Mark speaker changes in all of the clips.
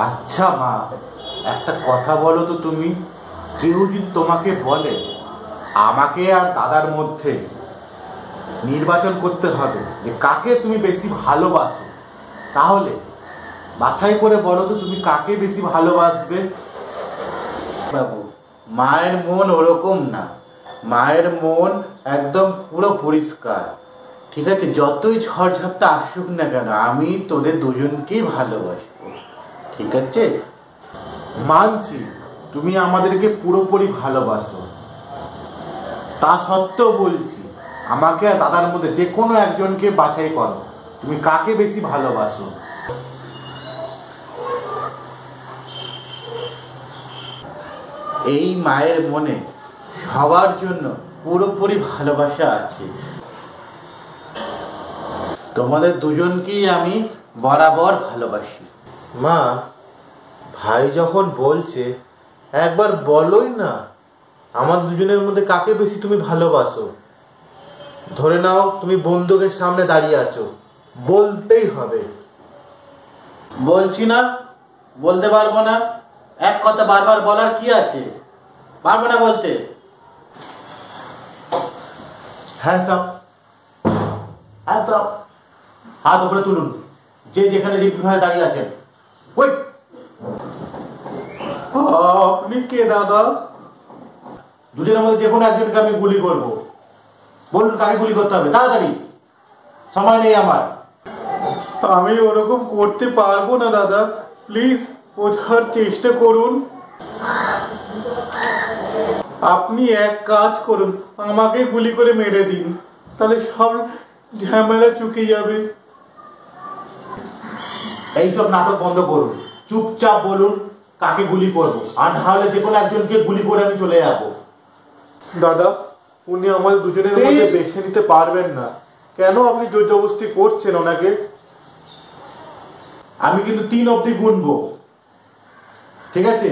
Speaker 1: আচ্ছা মা, একটা কথা বলো তো, তুমি কেউ যদি তোমাকে বলে আমাকে আর দাদার মধ্যে নির্বাচন করতে হবে যে কাকে তুমি বেশি ভালোবাসো, তাহলে বাছাই করে বলো তো তুমি কাকে বেশি ভালোবাসবে? বাবু, মায়ের মন ওরকম না, মায়ের মন একদম পুরো পরিষ্কার। ঠিক আছে, যতই ঝড়ঝাপটা আসুক না কেন আমি তোদের দুজনকেই ভালোবাসবো। ঠিক আছে, মানছি তুমি আমাদেরকে পুরোপুরি ভালোবাসো, তা সত্ত্বেও বলছি আমাকে আর দাদার মধ্যে যে কোনো একজনকে বাছাই করো, তুমি কাকে বেশি ভালোবাসো। এই মায়ের মনে সবার জন্য পুরোপুরি ভালোবাসা আছে, তোমাদের দুজনকেই আমি বরাবর ভালোবাসি। মা, ভাই যখন বলছে একবার বলোই না, আমার দুজনের মধ্যে কাকে বেশি তুমি ভালোবাসো। ধরে নাও তুমি বন্দুকের সামনে দাঁড়িয়ে আছো, বলতেই হবে। বলছি না, বলতে পারবো না? এক কথা বারবার বলার কি আছে? পারবো না বলতে? হ্যান্ডস আপ, হাত উপরে তুলুন, যে যেখানে যেভাবে দাঁড়িয়ে আছেন। কই আপনি কে দাদা? দুজনের মধ্যে যে কোনো একজনকে আমি গুলি করবো, বলুন কাকে গুলি করতে হবে, তাড়াতাড়ি, সময় নেই আমার। আমি ওরকম করতে পারবো না দাদা, প্লিজ বোঝার চেষ্টা করুন। আপনি এক কাজ করুন, আমাকে গুলি করে মেরে দিন, তাহলে সব ঝামেলা চুকে যাবে। এইসব নাটক বন্ধ করুন, চুপচাপ বলুন কাকে গুলি করবো, আর না হলে যে কোনো একজনকে গুলি করে আমি চলে যাবো। দাদা, উনি আমাদের দুজনের মধ্যে বেছে নিতে পারবেন না, কেন আপনি জোর জবরদস্তি করছেন ওনাকে? আমি কিন্তু 3 অবধি গুনবো, ঠিক আছে?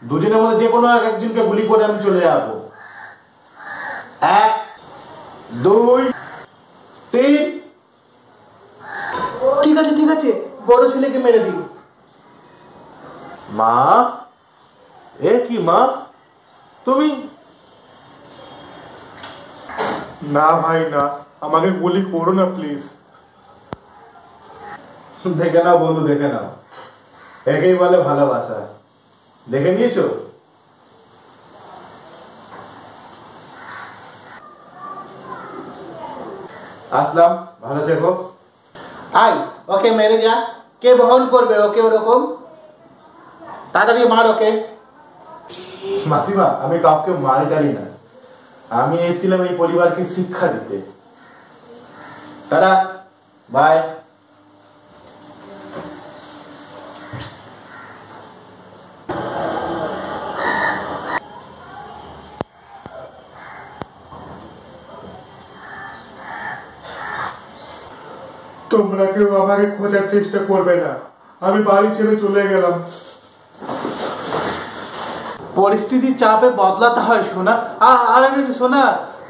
Speaker 1: দুজনের মধ্যে যে কোনো একজনকে গুলি করে আমি চলে যাবো। 1 2 3। ঠিক আছে ঠিক আছে, বড় ছেলেকে মেরে দিন। মা, এ কি মা, তুমি? না ভাই না, আমাকে গুলি করো না প্লিজ। দেখে নাও বন্ধু, দেখে নাও, একেই বলে ভালোবাসা। দেখে নিয়েছো? আসলাম, ভালো থেকো। আই, ওকে মেরে যা, কে বহন করবে ওকে ওরকম? তাড়াতাড়ি মার ওকে। মাসিমা, আমি কাউকে মারি টারি না, আমি এসেছিলাম এই পরিবারকে শিক্ষা দিতে। Tata, bye. তোমরা কেউ আমাকে খোঁজার চেষ্টা করবে না, আমি বাড়ি ছেড়ে চলে গেলাম। পরিস্থিতির চাপে বদলাতে হয় সোনা। আর সোনা,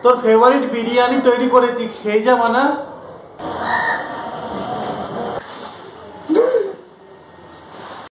Speaker 1: তোর ফেভারিট বিরিয়ানি তৈরি করেছি, খেয়ে যাবো না?